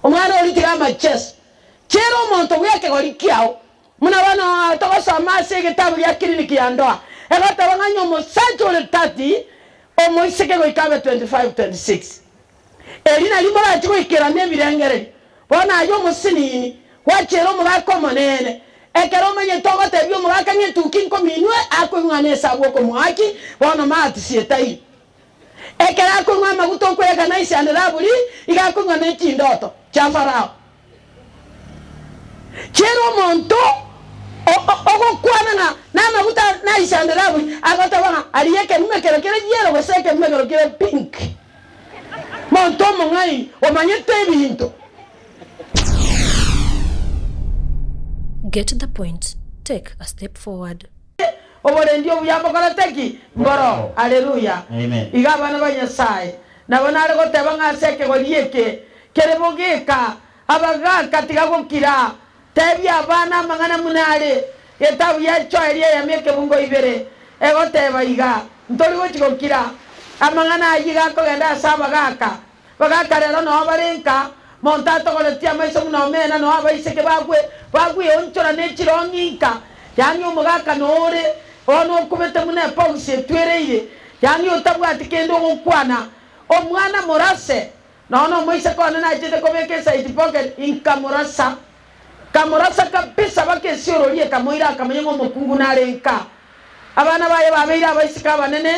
omwana oli tigama chess chero omonto gweke goli kiao muna bana togosoma se gitabu ya kliniki ya ndoa egata banganyo mosanjo le 30 omoiseke goikabe 25-26 elina limora chiko ikera nebirengere bona ayo musinini wachero mugako monene ekero menye togo tebyo mugaka nyetuki nkominwe akwingwanesa bwoko mwaki bona mati sietai ekera ko ngwa maguto kwega na isandira buri igakungwa n'ekindoto cha Farao chero monto ogokwana na maguta na isandira buri agotabanga aliyeke numekero kere yero goseke numekero kere pink monto mongai omanyete ebinto. Get to the point. Take a step forward. Obole ndio buyambo kala teki ngoro haleluya amen igabana banyasaye nabona ari goteba ngaseke golieke kerebogeka abaga tiga gukira tebi abana mangana munale etabu ya choeria ya meke bungo ibere egoteba iga ntori gochigokira amangana ayiga ko genda saba gaka bagaka rero no barenka montato goletia maiso no mena no abaiseke bagwe onchora nechirongika yani omugaka nore ono kumete mune pause twereire yani otabwati kendo gukwana omwana morase nono moise kona na jete komeke side pocket inkamorasa kamorasa kabisa bakesiororie kamoira kamenyo mokungu narenka abana baye babeira baisika banene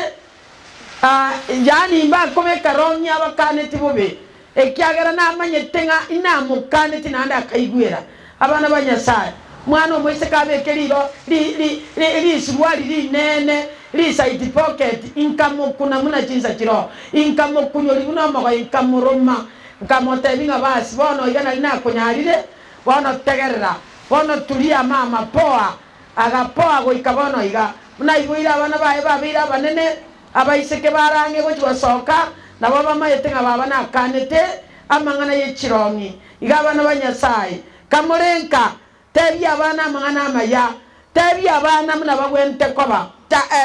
yani mba komeka ronya bakane tibobe ekyagera na manyetenga inamukane tinanda kaigwera abana banyasaya mwana omwese kabekeriro li swali nene li side pocket inkamukuna muna chinza chiro inkamukunyori buno maga inkamuroma nkamotebinga basi bono igana lina kunyarire bono tegerera bono tulia mama poa agapoa go ikabono iga muna ibuira abana bae babira banene abaiseke barange go chibasoka nabo bamayetenga baba na kanete amangana yechirongi iga abana banyasaye kamurenka tebi abana mangana maya tebi abana muna bagwente koba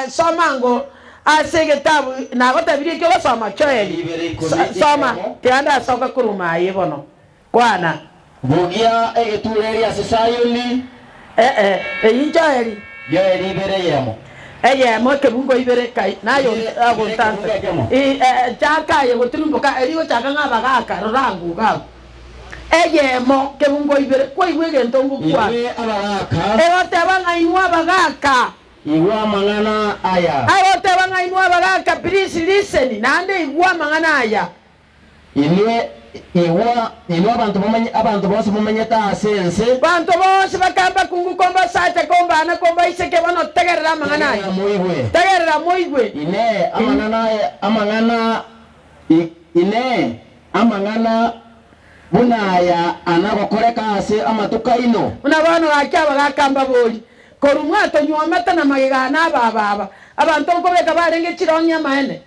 somango asege tabu na gotabiri kyo soma choeli soma tianda soka kuruma yebono kwana bugia egetureri asesayoni injoeli yeli ibere yemo mo ke bungo ibere kai nayo agontante chaka ye goturumbuka erigo chaka ngabagaka rorangu ga mo ke bungo ibere kwa iwege ntongu kwa tebanga inwa bagaka iwa mangana aya tebanga inwa bagaka please listen nande iwa mangana aya iwa abantu bose mumenyeta sense bantu bose bakamba kungu komba sacha komba ana komba iseke bano tegerera mangana aya tegerera moigwe amangana bunaya anagokoreka ase amatuka ino unabano akyaba gakamba boli korumwato nywa mata na magana baba abantu nkobeka barenge chironya maene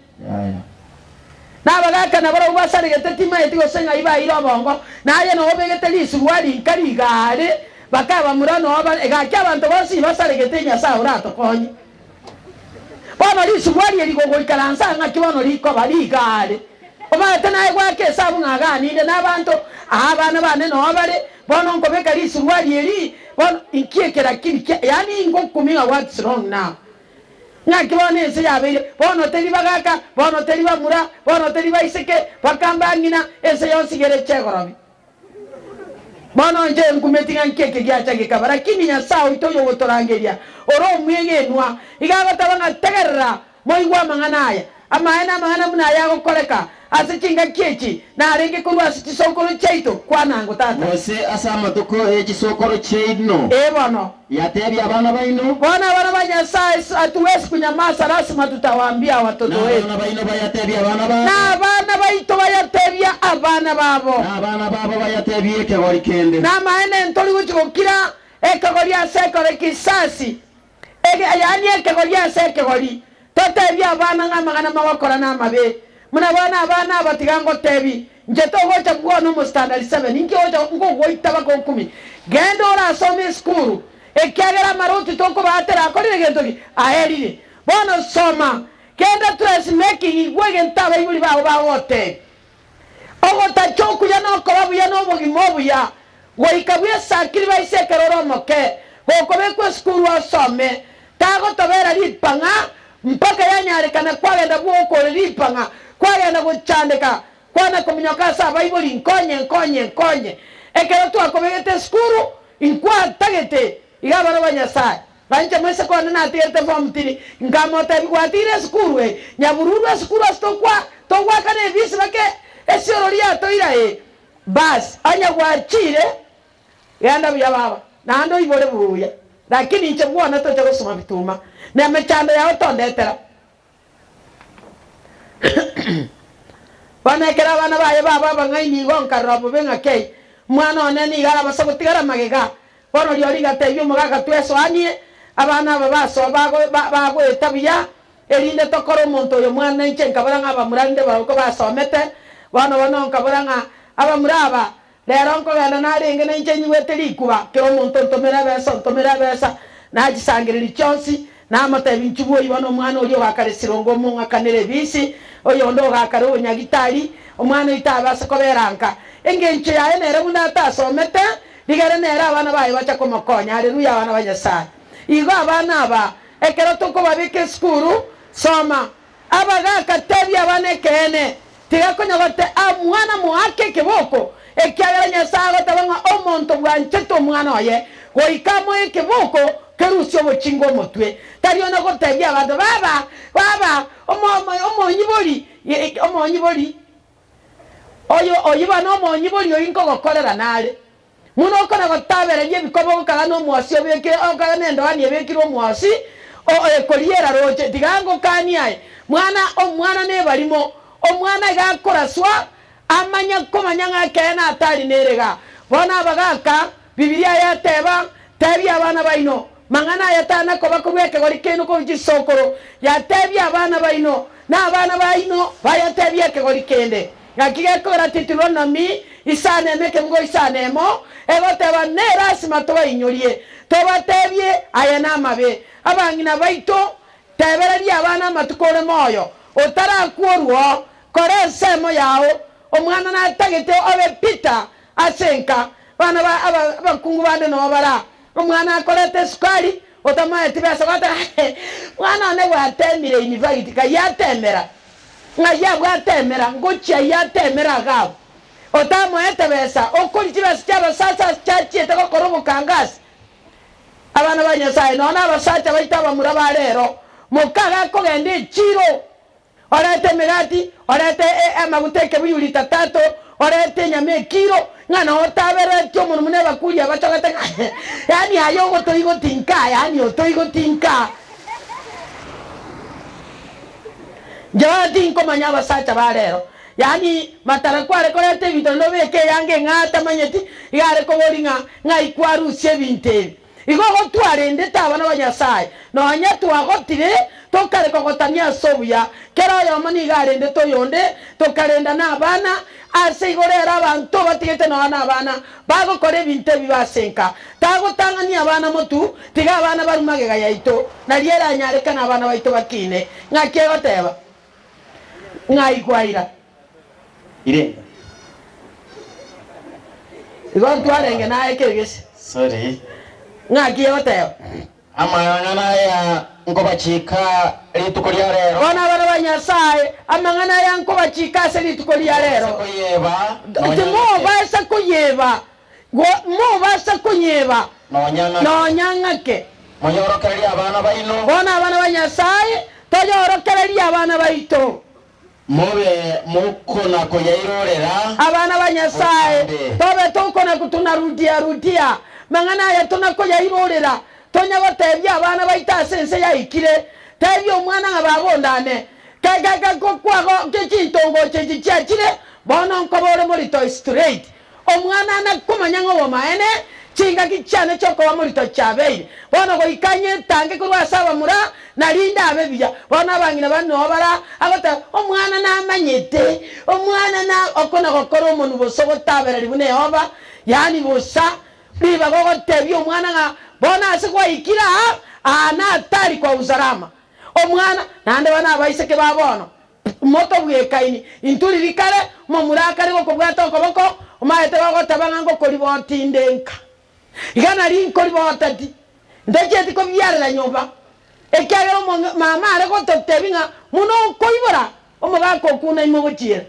nabagaka nabaro basarigete tima yetigo senga iba iro bongo naye no begete lisuwali nkarigare bakaba murano aba egakya abantu bose basarigete nyasa urato konyi bano lisuwali erigo ikalansa ngakibono liko barigare omate naye gwake sabu ngaganinde nabantu abana bane no abale bono nkobeka lisuwali eri bono inkiekera kibike yani ngokuminga what's wrong now nyakibone ese yabere bono teri bagaka bono teri bamura bono teri baiseke bakambangina ese yosigere chegorobi bono nje nkumetinga nkeke gyachage kabara kini nya sawo itoyo gotorangeria oro mwegenwa igabatabanga tegerera moigwa manganaya amaena mangana munaya gokoreka asichinga kiechi na arenge kurwa sokoro cheito kwanango tata wose asama tuko chisokoro cheino bono yatebi abana baino bana banyasai atuwezi kunyamaza lazima tutawaambia watoto wetu na baino bayatebi abana babo na bana baito bayatebi abana babo na bana babo bayatebi ekegori kende na maene ntori guchikokira ekegori asekore kisasi yani ekegori asekegori totebi abana ngamagana mawakora na mabe muna bana abana abatigango tebi njeto gocha kuona mu standard 7 inki oja ngo goita bako 10 gendo ora some school ekyagera maruti toko batera akorire gentoki aherire bono soma kenda dress making igwege ntaba ibuli bawo bawote ogo tachoku ya no kobabu ya no bogi omorimo buya goikabwe sakiri baisekeroro moke gokobekwe skuru asome tagotobera lipanga mpaka yanyarekana kwagenda gwokore lipanga kwagenda guchandika kwana kuminyoka sa Bible nkonye ekero twakobegete skuru inkwatagete igabara banyasai banje mwese kwana natigete famtiri ngamote bigwatire skuru nyabururu skuru stokwa kane visi bake esiororia toira bas anya gwachire yanda buya baba nando ibore buya lakini nche bwana tocha gusoma bituma na mechando yao tondetera bana kera bana baye baba bangai ni gonka robo benga kei mwana oneni gara basagutigara magega bono lyori gatebyo mugaga tweso anie abana babaso bago etabiya erinde tokoro monto yo mwana nche nkabara ngaba murande barako basomete bano nkabara abamuraba lero nko gana naringe na nche nyiwete likuba kero monto ntomera besa nagisangirira icyonsi namatebi nchubo ibano mwana oli wakare sirongo munga kanere bisi oyo ndo wakare onyagitari omwana itabasa koberanka engenche yae nere bunda tasomete digere nere abana baye bacha komokonya haleluya abana banyasana igo abana aba ekero toko babike skuru soma abaga katebi abane kene tigakonya gote amwana muake keboko ekyagara nyasago tabanga omonto bwancheto mwana oye goikamo ekeboko kerusyo bochingo motwe tariona gotebya abantu baba omonyibori oyo bana omonyibori oinko gokorera nale muno okona gotabera ye bikobo kaga no mwasyo beke okaga nendo ani ebekiro mwasi ekoriera roche digango kaniae omwana ne barimo omwana gakoraswa amanya komanya ngakena atari nerega bona bagaka Biblia yateba tebi abana baino mangana yatana ko bakubeke gori keno ko gisokoro yatebi abana baino na abana baino bayatebi ke gori kende ngakige ko ratitulo nami isane meke ngo isane mo egoteba nera simato bainyorie to batebi ayana mabe abangina baito tebereri abana matukore moyo otara kuoruo kore semo yao omwana na tagete obe pita asenka bana abakungu bande no bara omwana akorete skali otamaye tibasa bata mwana ne watemire university ka yatemera ngaya bwatemera ngochi yatemera gabo otamaye tebesa okuri tibasa cyaba sasa cyachete ko korobo kangasi abana banyasaye nona abasacha baitaba muraba rero mukaga ko gende chiro orete megati orete amaguteke buyuri tatato orete nyame kiro ngana otabere tyo muntu mune bakuria bacagata yani ayo gotoigo tinka yani otoigo tinka jawati inko manyaba sacha barero yani matara kware korete bito no beke yange ngata manyeti yare ko boringa ngai kwaru sebinte igo gotwarende tabana banyasaye no anyatu agotire tokare kokotania sobuya kero yo mani garende to yonde tokarenda na bana asigorera abantu batigete no bana bana bago kore binte bibasenka tago tangani abana motu tiga abana barumage gayaito na liera nyareka na abana baito bakine ngakego teba ngai kwaira Ire. igo twarenge na ekegese Sorry. ngakego teba Amangana ya nkobachika litukolia rero. Bona bana banyasaye amangana ya nkobachika se litukolia rero. Koyeba. Mo basa kuyeba. Mo basa kuyeba. No nyanga ke. Moyorokeri abana baino. Bona bana banyasaye toyorokeri abana baito. Mobe mukona koyairorera. Abana banyasaye tobe tokona kutunarudia. Mangana ya tunakoyairorera. Tonya gotebya abana baita sense ya ikire tebyo omwana ngabagondane kaka kokwago kekintongo chechichire bona nkobore muri to straight omwana na kumanya ngo maene chinga kichane choko wa muri to chabeire bona go ikanye tange kurwa saba mura na linda abebiya bona bangina bano bara agota omwana na amanyete omwana na okona gokoro umuntu bosogo tabera libune yoba yani bosa biba go tebyo omwana nga bona asikwa ikira ana atari kwa usalama omwana nande bana baiseke babono moto bwekaini intuli likale mo murakare ko bwato koboko umaete bagotabanga ngo kori botindenka igana rinko ribotati ndeketi ko byarira nyumba ekyagera mama are gototebinga muno koibora omugako kuna imogochira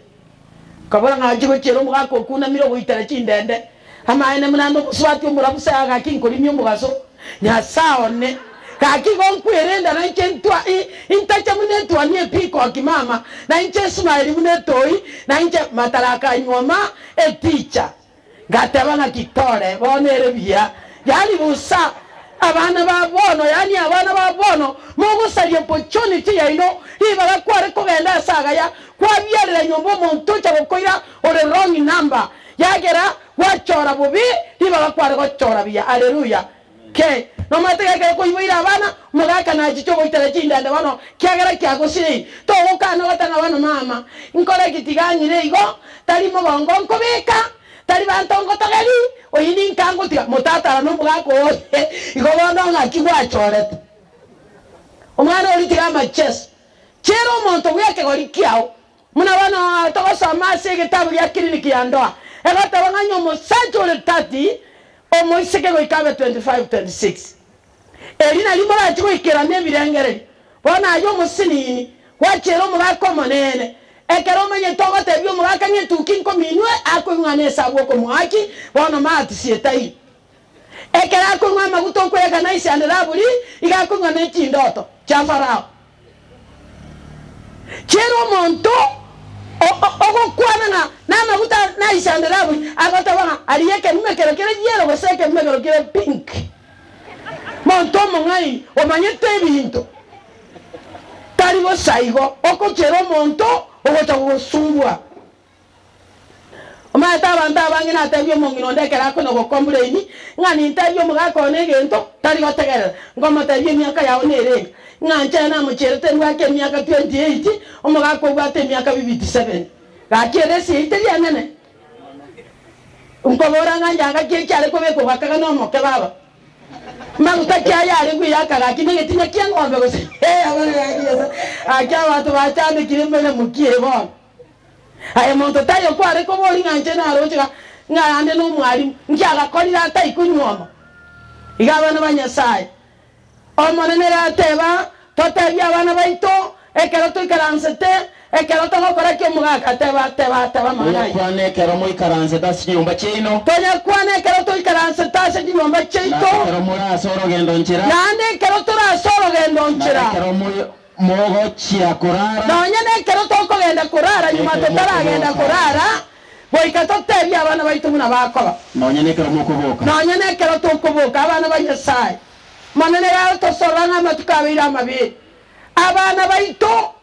kabora ngaje gochira omugako kuna miro goitara chindende amaene munando buswati omurabusa agakinkori myomugaso nyasaone kaki gonkwirenda na nchentwa intacha munetwa nie piko akimama na nche smile munetoi na nche mataraka nyoma eticha gatebanga kitore bonere bia yani busa abana babono yani abana babono mugusarie opportunity yaino ibaga kware kugenda saga ya kwabyarira nyombo muntu cyo gukoira ore wrong number yagera wachora bubi ibaga kware gochora bia haleluya ke no matega ko ibira abana mugaka na chicho goitara chindande bano kyagera kyagosiri to ukana watana bano mama nkore kitiganyire igo tari mugongo nkobeka tari bantongo tagari oyini nkango tiga mutata no mugako igo bono ngakigwa chorete omwana oli tiga matches chero monto yake gori kiao muna bana to sama sege tabu ya kliniki ya ndoa egata banganyo mo sanjole tati o moiseke go ikabe 25 26 erina limora chiko ikera nebirengere bona ayo musini wachero mugako monene ekero menye togo tebyo mugaka nye tukinko minwe ako ngane sabo ko mwaki bona mati sietai ekera ko ngama guto kwega na isande laburi igako ngane chindoto cha farao chero monto ogo kwana na maguta na isande laburi agota bana aliyeke mmekero kere yero goseke mmekero kere pink monto mongai o manyete binto tarigo saigo oko chero monto ogocha gosungwa omata banda bangina tabyo mongino ndekera ko no complain ngani tabyo mugako negento tarigo tegera ngoma tabyo myaka yawo nere nganje na mucherete ngwake myaka 28 omugako gwate myaka 27 gakere si iteria nene unkobora nganja kyale ko beko bakaga no moke baba maguta kyaya ari gwiyaka gakine getinya kyangombe gose abana yagiye akya watu bachane kirimene mukiye bona aye monto tayo kware ko bori nganje na rochika ngande no mwari nkyaga kolira tai kunyoma igabana banyasai omonenera teba totebya abana baito ekero tuikaransete ekero togokora kyo mugaka teba mana kwane kero mo ikaranse tasi nyumba chino tonya kwane kero tuikaranse tasi nyumba chito kero mura soro gendo nchira nande kero tura soro gendo nchira kero mogo chia kurara nonya ne kero toko genda kurara nyuma totara genda kurara boika totebya abana baito muna bakoba nonya ne kero mokuboka nonya ne kero tokuboka abana banyasai manene ya to soranga matukabira mabi abana baito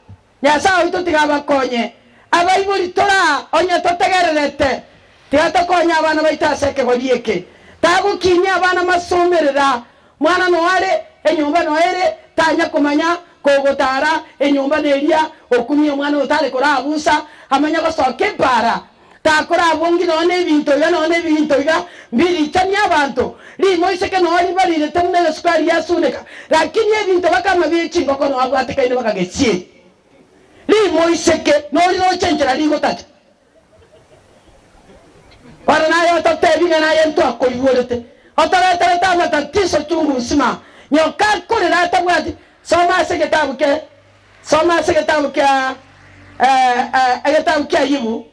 nyasa ito tigaba konye abaibuli tora onya totegererete tigato konya abana baita seke godieke tagu kinya abana masomerera mwana no are enyumba no ere tanya kumanya kogotara enyumba neria okumye mwana utale kora abusa amanya ko soke para takora bongi no ne binto ya no ne binto ya mbili tanya abantu li moiseke no ali bali le temne sukari ya suneka lakini ebinto bakama bichingo kono abwateka ine bakagesie li moiseke no li chenjera li gotata para nayo totebinga na yento akoyiwolete otara tata matatiso tungu sima nyoka kolera tabwati soma seketabu ke egetabu ke yibu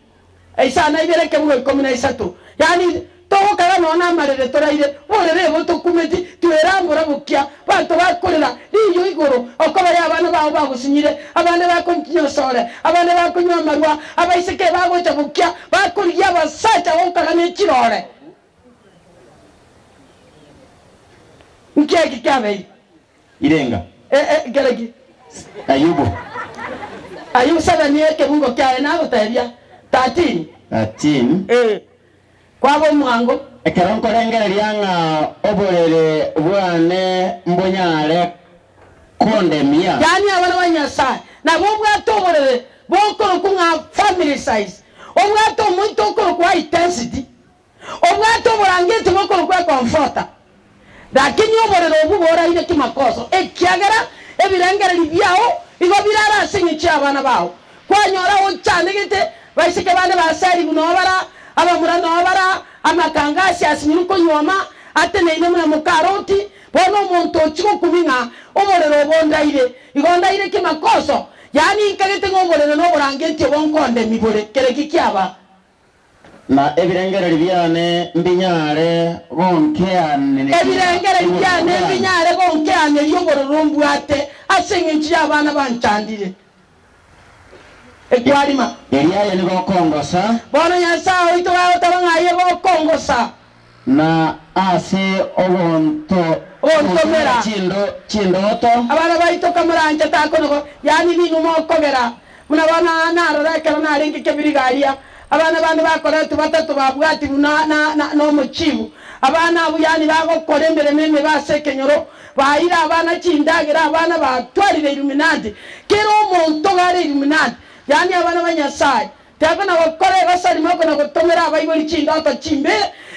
eisana ibere buwe komina isatu yani toho kala nona marere toraire orere boto kumeti tuerambura bukia bantu bakorera liyo igoro okoba yabana bawo bagusinyire abana bakonyiosore abana bakonywa marwa abaiseke bagocha bukia bakoriya basacha onkala ne kirore nkeki kabe irenga geregi ayubu sana niye kebungo kyae na gutebya 13 kwabo mwango ekeronko rengereria nga oborere bwane mbonyare kondemia yani abana banyasa na bobwa toborere bokoro kunga family size obwa to muito okoro kwa intensity obwa to borangete bokoro kwa comfort lakini oborere obubora ile kimakoso ekyagara ebirengere libyao igo birara sinyi cyabana bawo kwanyora wo cyane gite baisike bane basari bunobara aba murano abara amakangasi asimiruko nyoma ateneine muna mukaroti bono muntu chiko kuminga omorero bondaire igondaire kimakoso yani nkagete ngomorero no burangenti bonkonde mibore kereki kyaba na ebirengere byane mbinyare gonkeane ebirengere byane mbinyare gonkeane yogororo mbwate asenge nchya abana banchandire ekwarima eriya ni gokongosa bono nyasao ito bawo tabangaye gokongosa na ase obonto ontomera chindoto abana baito kamaranje takono yani bintu mokogera munabana narora kero naringi kebirigaria abana bandi bakora batatu babwati no muchibu abana abo yani bagokora imbere meme basekenyoro bayira abana chindagira abana batwarire Illuminati kero umuntu gare Illuminati yani abana banyasai takana bakore basarimo kona gutomera abayibori chindoto chimbe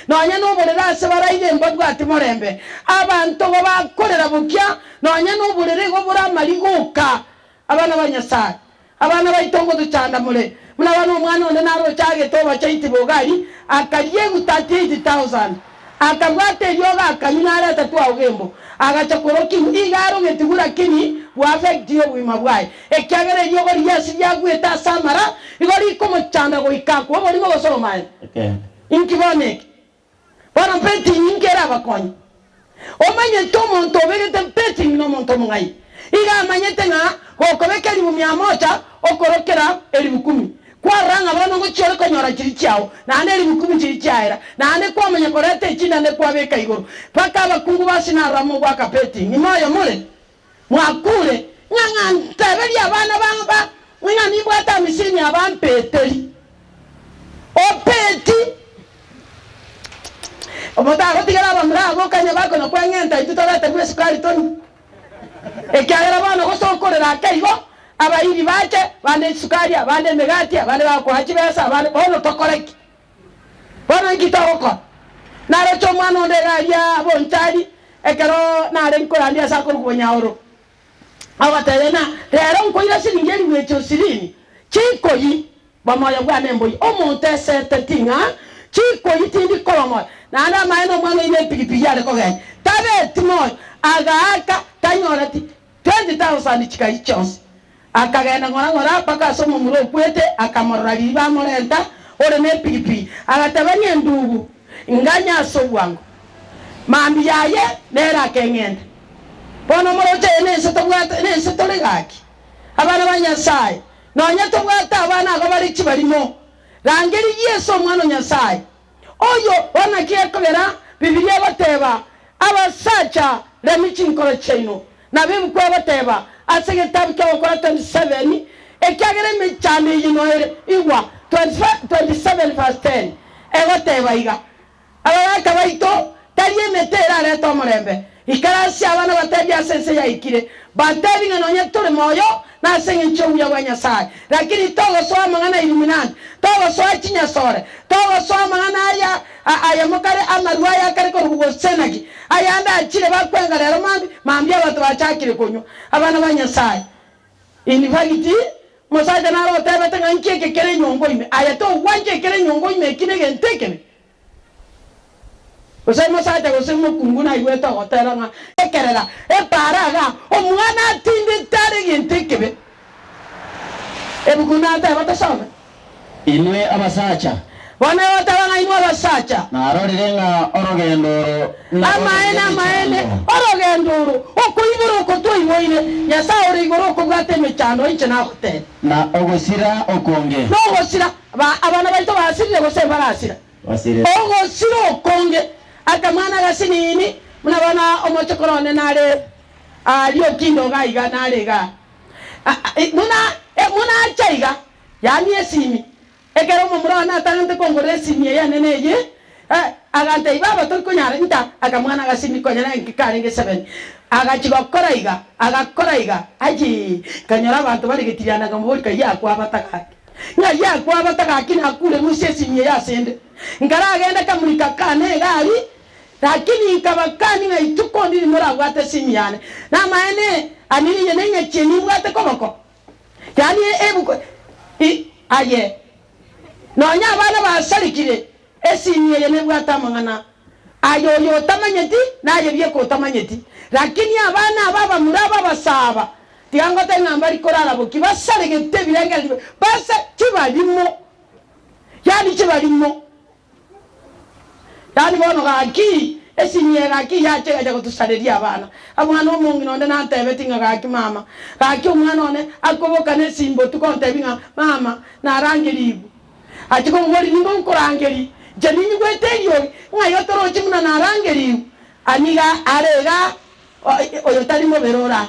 nonya n'uburere se barayiremba bwati morembe abantu bo bakorera bukya nonya n'uburere go buramariguka abana banyasai abana bayitongo ducanda mure muna bano umwana onde naro cyage toba cyiti bogari akariye gutati 80000 akabwate yoga akanyara atatu awgembo agachakoroki igaro ngetigura kini wafect yo bwima bwaye ekyagere yogo ryasi ryagweta samara igori komo cyanda go ikako bori mo gosoma okay inkibone para peti ingera bakonyi omanye tomo ntobegete peti no monto mungai iga manyete nga okobeka libu 100 okorokera elibu 10 kwa ranga bano ngo cyore konyora kiri cyao nande elibu 10 kiri cyaira nande kwa manya korete kinda ne kwa beka igoro paka abakungu basina ramo bwa kapeti ni moyo mure mwakure nyanga ntabeli abana banga mwina ni bwata misini abampeteli opeti omota otigara bamra bokanya bako no kwangenta itutolete kuri sukari toni ekyagera bano gosokorera kaigo abayiri bache bande sukari bande megati bande bako hachibesa bande bono tokoreki bono ngitoko naro chomano ndegaria bontari ekero nare nkorandia sakuru kunyaoro awaterena rero nkoira siringeri mwecho sirini chikoyi bamoya bwa nemboyi omonte setetinga chikoyi tindi kolomo nana maeno mwana ile pikipiki yale kogai tabe timoy agaaka tanyorati 20000 chikai chons akagenda ngora paka somo muro kwete akamorra liba morenta ore ne pikipiki agatabanye ndugu nganya so bwangu mambi yaye nera kengenda bono moroje ne setolegaki abana banyasai nonya tobwata abana agabari kibarimo rangeri Yesu mwana nyasai oyo wana kiyekobera Biblia bateba abasacha lemichinkoro chino na bimukwa bateba asege tabika wakora 27 ekyagere michane yinoere igwa 27 verse 10 bateba iga abaka baito tariye metera leto morembe ikarasi abana batebya sense ya ikire batebi nganonya tore moyo na senge nchobu ya wanyasai lakini togo so mangana Illuminati togo so chinya sore togo so mangana aya mukare amarwa ya kare ko rugosenagi ayanda achire bakwenga rero mambi abantu bachakire konyo abana banyasai inifagiti mosaje naro tebe tanga nkeke kere nyongo ime aya to wanje kere nyongo ime kinege ntekene osema saja gosemo kunguna iweto hotela nga ekerera eparaga omwana tindi tare gentekebe ebuguna ta batasome inwe abasacha wana watabanga inwe abasacha narorirenga orogendoro amaene orogendoro okuyibura okotoyiboine nyasa ori igoro okubwate mechando inche na hotel na ogosira okonge no gosira abana baito basirire gose barasira basire ogosira okonge akamwana gasinini munabona omochokorone nare aliyo kindo gaiga narega muna chaiga yani esimi ekero mumurona atangante kongore esimi ya neneye agante ibaba tokunyara nta akamwana gasimi konyara nkikare nge 7 agakora iga aji kanyara abantu bari gitirana ngambori kaya kwa batakaki nya kwa batakaki nakure musesimi ya sende ngara agenda kamurika kane gari lakini ikabakani na ituko ndiri mura gwate simiyane na maene anini yenenya cheni gwate komoko yani ebuko aye nonya abana basarikire esinye yene bwata mangana ayo yo tamanyeti naye byeko tamanyeti lakini abana baba muraba basaba tiango tengamba likorala boki basale gete birenge basa kibalimo yani kibalimo yani bono gaki esinye gaki yache gaja kutusaleria abana abana omungi nonde nantebe tinga gaki mama gaki umwana one akoboka nesimbo tukontebinga mama narangiribu atiko ngori ningo nkorangeri janini gweteyo ngayo torochi muna narangeribu aniga arega oyo talimo berora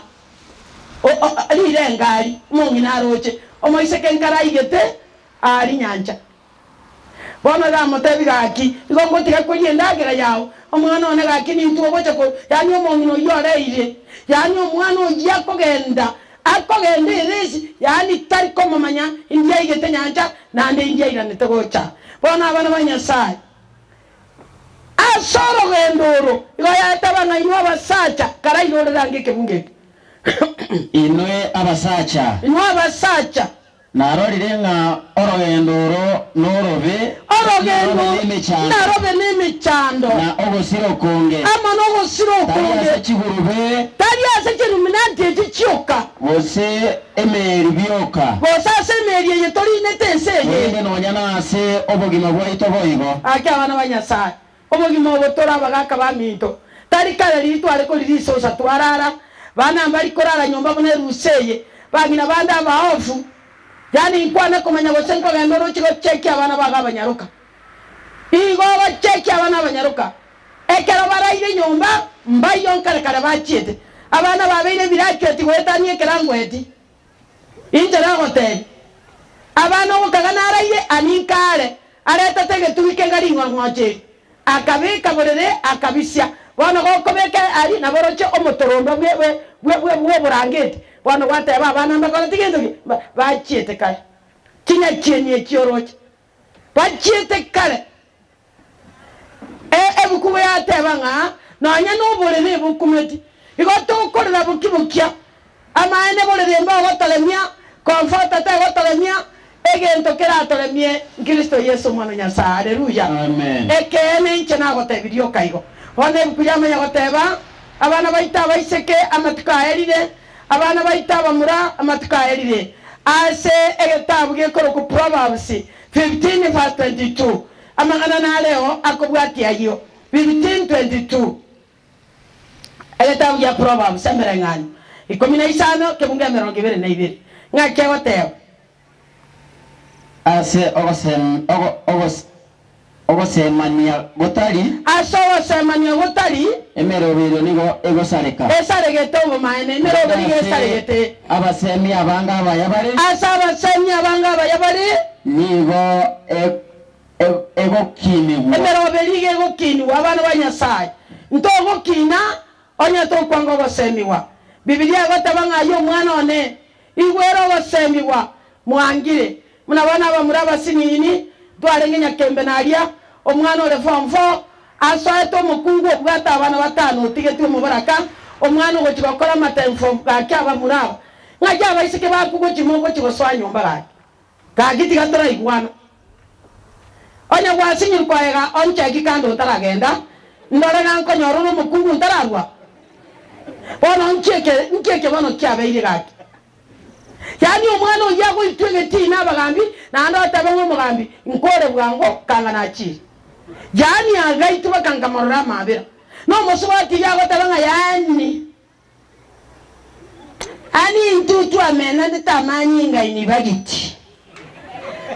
ali rengari mungi naroche omoise kenkara igete ali nyanja bona da motebi gaki igongo tiga kwiyendagera yawo omwana one gaki ni tuwo gocha ko yani omungi no yoreire yani omwana ogiye akogenda irisi yani tari komo manya india igete nyanja nande india iranete gocha bona abana banyasai asoro gendoro igoya tabana inwa abasacha kara irore rangike bungeke inwe abasacha narorire nga orogendoro norobe narobe n'imichando na ogosiro konge ama n'ogosiro konge tari ase kiruminati ekyoka bose emeri byoka bose ase emeri yetori netenseye wende nonyana ase obogima bwaito boigo ake abana banyasai obogima obotora abagaka baminto tari kare litware ko lirisosa twarara bana mbali korara nyomba bone ruseye bagina banda abaofu yani inkwana komanya bosenko gendoro chiko cheki abana bagabanyaruka igo bacheki abana banyaruka ekero baraire nyomba mbayo kare bachiete abana babeire biraketi wetanie kerangweti injera hotel abana okagana araire aninkare areta tege tuike ngari ngorngoche akabika borere akabisya bona gokobeke ari naboroche omotoromba bwe burangeti bona wateba abana mbakora tigendo bachiete kare kinya chenye kioroche bachiete kare ebukuwe yateba nga nanya noborere bukumeti igoto ukorera bukibukia amaene borere mba gotolemia comfort ate gotolemia egento keratolemie Kristo Yesu mwana Nyasaye haleluya amen ekene nchena gotebirio kaigo one bukuyama ya goteba abana baita baiseke amatuka erire abana baita bamura amatuka erire ase egetabu gekoro ku Proverbs 15:22 amagana na leo akobwati ayo 15:22 egetabu ya Proverbs emerengani 15 kebunga 22 ngake goteba ase ogosemania gotari asogosemania gotari emerobiro nigo egosareka esaregete obumaene emerobiro esaregete abasemi abanga abayabare asabasemi abanga abayabare nigo egokiniwa emerobiro egokiniwa abana banyasaye ntogokina onya tokwanga gosemiwa Biblia gotabanga yo mwana one igwero gosemiwa mwangire munabona abamuraba sinini twarengenya kembe naria omwana ole form 4 asoeto mukungu obwata abana batano tigeti umubaraka omwana ogokigokora matemfo gaki abamuraba ngaje abaisike bakugo kimogo kigoswa nyomba gaki kagiti gatora igwana onya gwasinyir kwaega oncheki kando taragenda ndore nanko nyoro no mukungu ntararwa bono nkeke bono kyabeire gaki yani omwana oyago itwegeti nabagambi nando tabango mugambi nkore bwango kanga nachi yani agaitu bakanga marora mabira no musubati yago tabanga yani ani ntutu amena nditamanyi ngaini bagiti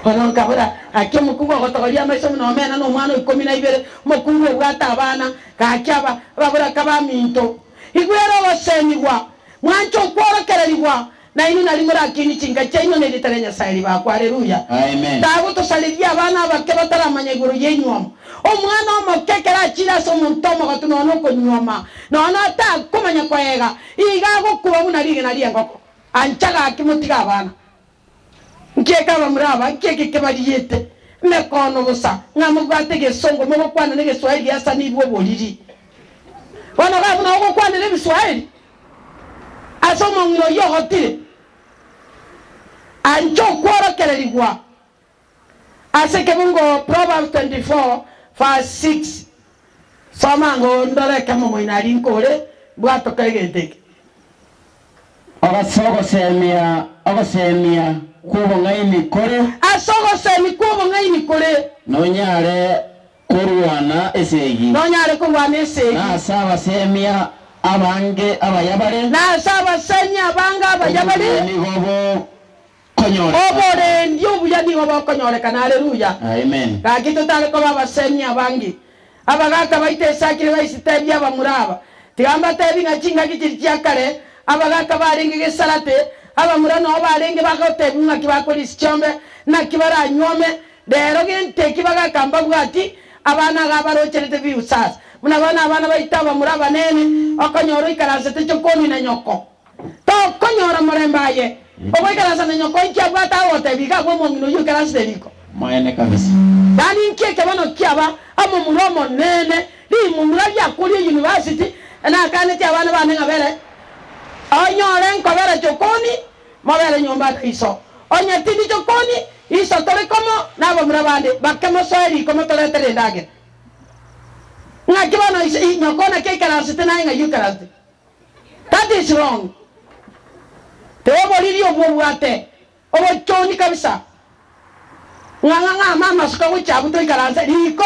kono kabura akyo mukungu gotogoria maiso no mena no mwana 12 mukungu bwata abana kakyaba babura kabaminto igwero baseniwa mwancho kworokererwa na ino nalimura kini chinga chaino nelitarenya sairi bako haleluya amen tago to salidia abana bakeba taramanya guru yenyoma omwana omokekera achira so muntomo gatuno no konyoma no ta kumanya kwaega igago kuba munarige nariengoko anchaga akimutiga abana nkeka bamuraba nkeke kebariyete mekono busa ngamugate gesongo mo kwana nege Swahili asa nibwo boliri wana ga buna ko kwana ne Swahili asoma ngiro yo hotile ancho kworokererwa aseke mungo Proverbs 24 verse 6 soma ngo ndore kama moinari nkore bwato kagete ogosemia kubo ngaini kore asogo semi kubo ngaini kore nonyare kurwana esegi na saba semia abange abayabare ni gobo konyore obore ndio buya ni gobo konyore kana haleluya amen kakito tale ko baba semia abange abagaka baite sakire baisite bya bamuraba tigamba tebi ngachinga kichirya kare abagaka baringe gesalate abamurano barenge bakotebi ngaki bakolisi chombe na kibara nyome dero gente kibagaka mbabwati abana gabarocherete biusas munabana abana baitaba muraba nene okonyoro ikarasete chokoni na nyoko to konyora morembaye obo ikarasa na nyoko ikyabwata otebiga gwo mongino yukarasete biko maene kabisa dani nkeke bano kyaba amo muromo nene ri mumurabya kuri university na kane kyabana bane ngabere onyore nkobere chokoni mabere nyomba iso onya tindi chokoni iso tore como nabo murabande bakemo soeri como tore tere ndage ngakibana nyokona kekarasete na nga yukarasete. That is wrong. Tebo lirio bwate obo choni kabisa nganga mama suka wichabu to ikarasete liko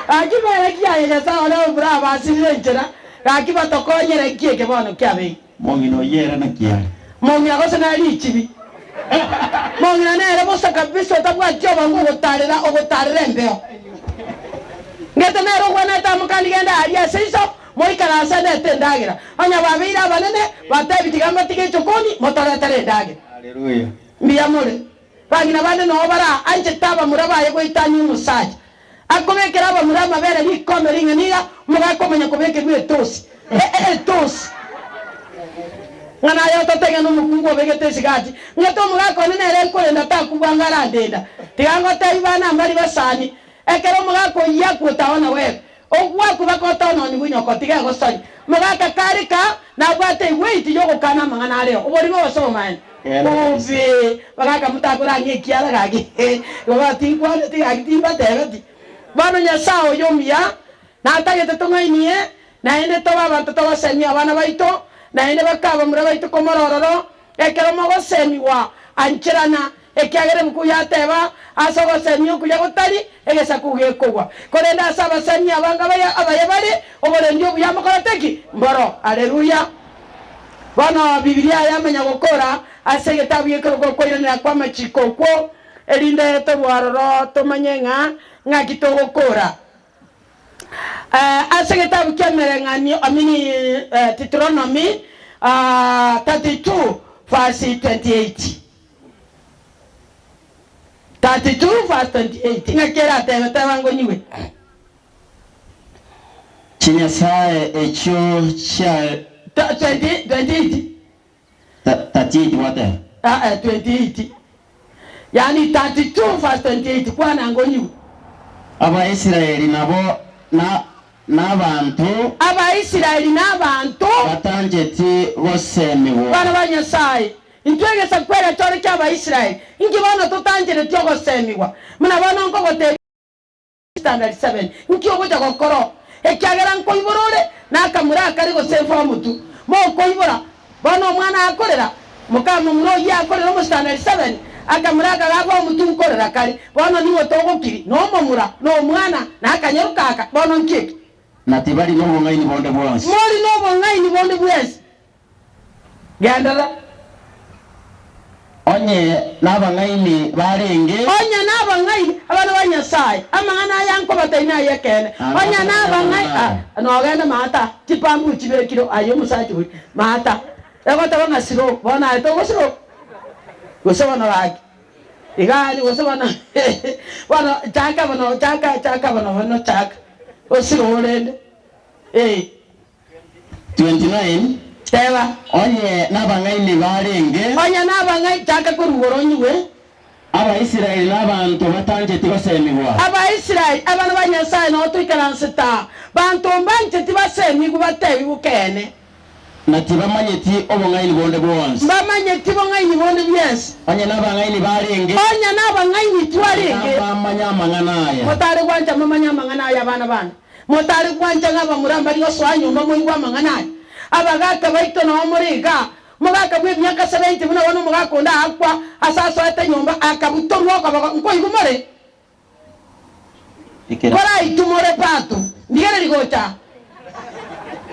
akibere kiaye sa ona brava silenjera akiba tokonyere kieke bono kiabe mongino yera na kiare mongina ko sana lichibi mongina nere bosa kabisa tabwa joba ngotarira mbeo ngeta nero gwana tamukandi genda aria seiso moikara sana tendagira onya babira banene batebi tigamba tige chokoni motora tare ndagira haleluya ndiya mure bagina bane no bara anje taba murabaye ko itanyu musaje akobekera aba murama bere likombe ringaniga mugakomenya kobeke bwe tosi tosi ngana yo totenga no mukungu begete sigati ngato mugako nene kwenda takubangara ndenda tigango taibana mbali basani ekero mugako yakutaona wewe ogwaku bakotona ni bunyoko tigago sani mugaka karika na bwate wait yoko kana mangana leo oborimo basomani ovi bagaka mutakura ngekiala gagi obati kwale tigagtimba tegati bano nyasao yomia na atagete tongainie na ende toba bantu toba semia abana baito na ende bakaba mura baito komorororo ekero mogo semiwa anchirana ekiagere mukuya teba asogo semio kuya gotari egesa kugekogwa korenda saba semia banga baya abayabare oborendio buya mokorateki mboro haleluya bana biblia yamenya gukora asege tabiye ko koirana kwa machiko ko elinde to waroro to manyenga ngakito gukora asege tabu kemerengani amini Deuteronomy 32 verse 28 32 verse 28 ngakera tebe tabango nyiwe chinyasaye echo cha 28 wate 28 yani 32 verse 28 kwana ngonyiwe Abaisiraeli nabo n'abantu batangeti gosemiwa bana banyasai intwegesa kwera cyore cy'Abaisiraeli ingibona tutangire tyo gosemiwa muna bana ngo gote standard 7 nkyo goja gokoro ekyagera nko iborore nakamura kari gosefa mutu mo ko ibora bana omwana akorera mukama muno yakorera mu standard 7 akamuraka gako mutu korera kari bana niwo togokiri no momura no mwana nakanyarukaka bana nkiki natibali no bongaini bonde bwonse mori no bongaini bonde bwese gandara onye nabangaini barenge onye nabangaini abana banyasai amangana yanko bataina yekene onye nabangai no genda mata tipambu chibere kilo ayo musaji wi mata ego tabanga siro bona to gosiro gosabana ragi igali gosabana bona chaka bano chaka osiro olende 29 teba onye nabangaini barenge onye nabangai chaka kurugoronyiwe Abaisiraeli n'abantu batangeti basemiwa Abaisiraeli abana banyasai no twikaransita bantu mbanje tibasemi kubatebi bukene na tibamanyeti obong'aini bonde bwonsi mbamanyeti bong'aini bonde byensi onye n'abang'aini barenge onya n'abang'aini twarenge bamanya amang'ana aya motari gwanja mamanya amang'ana aya abana bana motari gwanja ng'abamuramba rigo soa nyumba moigwa amang'ana aya abagaka baito nao muriga mugaka bwe myaka 70 buna wono mugaka onda akwa asasoete nyumba akabutorwa kwa nkoigu mure kora itumore pato ndigere ligocha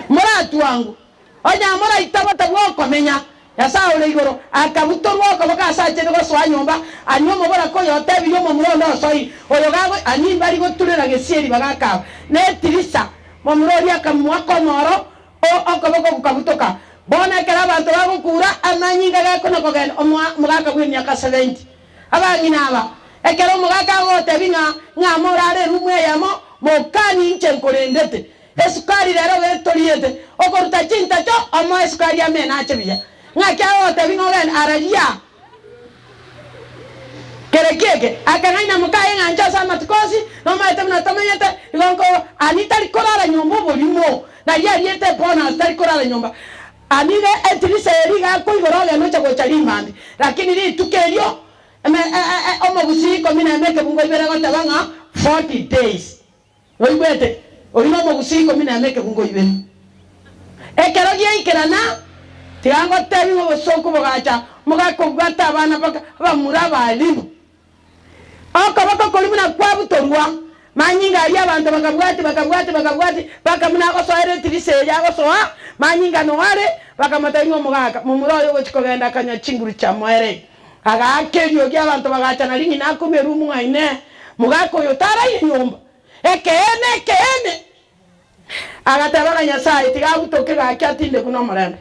muratu wangu onya mura itabata gwoko menya yasa ule igoro akabutorwa kwa bakasache ngo soa nyumba anyomo bora ko yote biyomo murondo soi oyo gago ani bari goturera gesieri bagaka ne tirisa momurori akamwako moro o okoboko kukabutoka bona kala bantu bagukura amanyinga gako nokogenda omugaka bwe myaka 70 abangina aba ekero mugaka gote binga ngamorare rumwe yamo mokani nche nkorendete esukari rero betoriete okoruta chinta cho omo esukari amena achebiya ngakya gote binga ogen arajia kerekeke akanaina mukaye nganja sama tukosi no maite mna tamanyete igonko anita likorara nyombo bolimo na yariete bona starikorara nyomba anile etilise eliga kuigoroge no chako chalimandi lakini li tukelio omogusiko mina meke bungo ibere gota banga 40 days oibete orino omogusiko mina meke bungo ibere ekero gyeikirana tiango tebi ngo soko bogacha mugako gwata abana bamuraba alimu bako kolimu na kwabutorwa manyinga ali abantu bakabwati bakamuna ko soere tilise yago soa manyinga no wale bakamataingo mugaka mumuroyo gochikogenda kanya chinguru cha mwere aga akerio gya abantu bagacha na lingi nakumeru mwaine mugako yo tara inyumba ekene agatabana nyasaye tigabutoke gakyatinde kuno marembe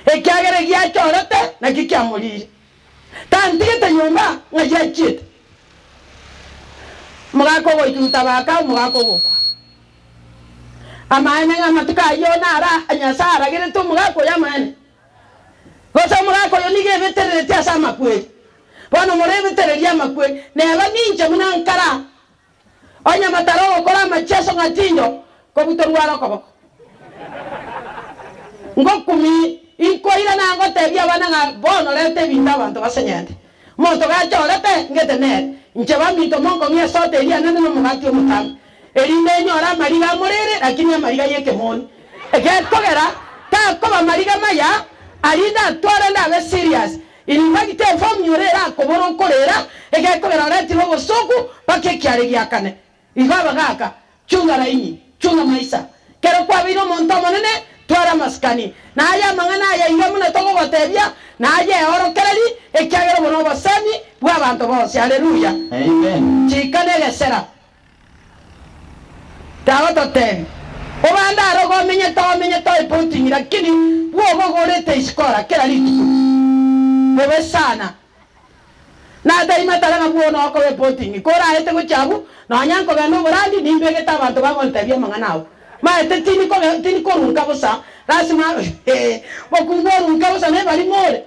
ekyagere gya chorete na kikyamulire tantigete nyumba ngajachite mugako go itutabaka mugako gokwa amane ngamatuka yona ara nyasara gere to mugako yamane gosa mugako yo nige betere tia sama kwe bono more betere ya makwe ne abaninje munankara onya mataro okora macheso ngatinyo ko butorwara ko ngokumi inkoira na ngote bya bana nga bono lete binda bantu basenyande moto gacho lete ngete ne ncheba mito mongo mia sote elia nene no mugati omutanga erinde nyora mariga morere lakini mariga yeke moni ege kogera ta koba mariga maya alinda twara na be serious ilinga gite form yorera koboro korera ege kogera leti logo soku pake kyare gyakane igaba gaka chunga raini chunga maisa kero kwa bino monto monene twara maskani na aya mangana ya ingamuna togo batebya na aya oro kerali ekyagero bono basani bwa bantu bose haleluya amen chikane gesera tawato ten obanda rogo menye to iponting lakini wo gorete iskora kera litu bebe sana na daima talanga buono ko iponting kora ete go chabu no nyanko ga no brandi nimbege ta bantu bagontebya mangana ma ete tini ko runka bosa rasima bokungo runka bosa ne bali more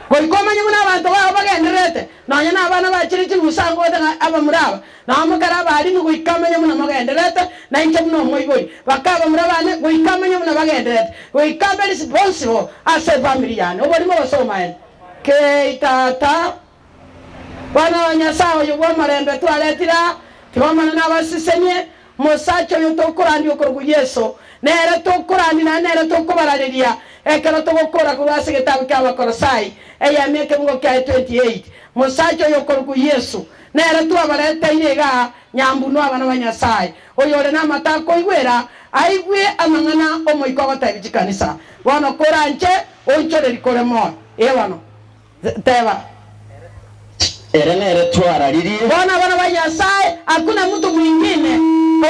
koi komanya muna abantu bagenderete nanya nabana bakiri kibusango ota abamuraba namukara bali ngo ikamanya muna magenderete na inche muna moyiboi bakaba murabane ngo ikamanya muna bagenderete ngo ikambe responsible as a family yani obali mo basoma ke tata bana nyasao yo marembe twaletira twamana nabasisenye mosacho yo tokurandi okorgu Yesu nere tokurandi na nere tokubarariria ekero togokora kubase gitabu ky'abakorosai eya meke ngo kya 28 mosacho yo korgu Yesu nere twabarete irega nyambuno abana banyasai oyore na matako igwera aigwe amangana omoiko gotabijikanisa bono koranje onchore rikore mo ebano teba ere twararirie bona bana banyasai hakuna mtu mwingine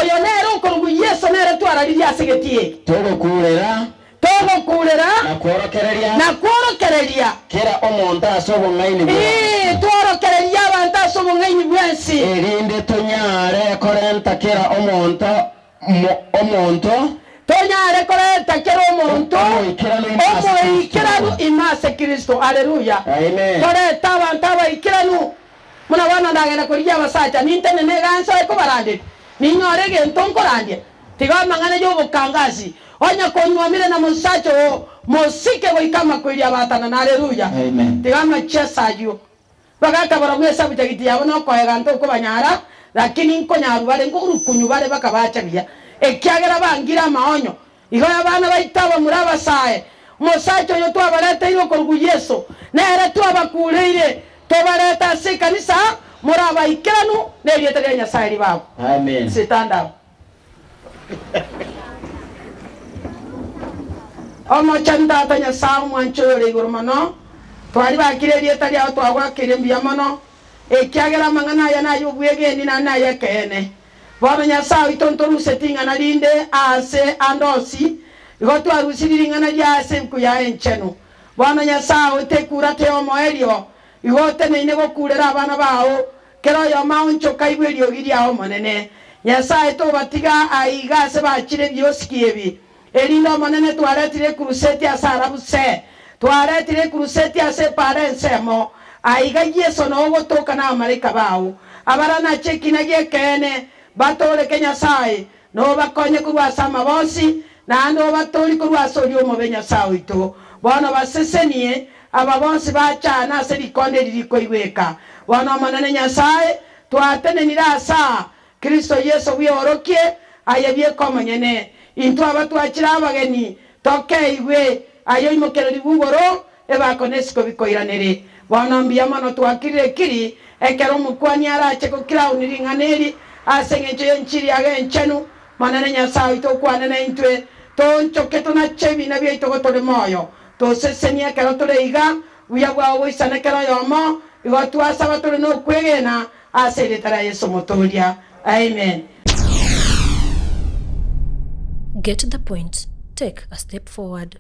oyo nere korgu Yesu nere twararirie asegetie togo kurera na kworokereria kera omonto asobo ngaini tworokereria abantu asobo ngaini bwensi erinde tonyare korenta kera omonto tonyare korenta kera omonto omoikiranu imase Kristo haleluya amen koreta abantu abaikiranu muna wana ndagenda kuria basacha nintene neganso eko barande ninyore gento nkorande tiga mangana jo bukangazi onya konywamire na musacho mosike goikama kweli abatana na haleluya Amen. tiga machesa yo bagaka baragwesa butagiti yabo no koega nto ko banyara lakini nko nyaru bare ngurukunyu bare bakabacha biya ekyagera bangira maonyo igo abana baitaba muraba sae musacho yo twabareta iro korgu Yesu nere twabakuleire tobareta se kanisa muraba ikiranu nerieta rya Nyasaye babo. Amen. Stand up. Omo chanda tanya samu anchore gurmano twari bakire rieta rya twagwakire mbiyamano ekyagera mangana ya nayo bwege ni na yakene bwana Nyasaye tontoru settinga na linde ase andosi igo twarusiriringa na yase kuya enchenu bwana Nyasaye tekura te omo elio igo tenene gokurera abana bawo kero yo mauncho kaibelio giria omo nene Nyasaye to batiga aiga se bachire byoskiebi elindo monene twaretire kuruseti asarabuse twaretire kuruseti ase parensemo aiga Yesu no gotoka na amarika bawo abarana chekina gekene batore Nyasaye no bakonye kurwasa mabosi na ndo batori kurwasa oli omo Nyasaye ito bwana basesenie ababonsi bachana ase likonde liliko iweka bwana monene Nyasaye twatene nirasa Kristo Yesu wiorokie ayebye komonyene into abatwachira abageni toke iwe ayo imokereri bugoro ebakonesiko bikoiranere bwana mbiyamano twakirire kiri ekero mukwani arache ko crown ringaneri asengeje enchiri agenchenu manene Nyasaye to kwanene intwe tonchoke tonachebi na bye togotore moyo to sesenia kero toreiga uyagwa wisana kero yomo igotwa sabatore no kwegena aseretara Yesu motoria. Amen. Get the point. Take a step forward.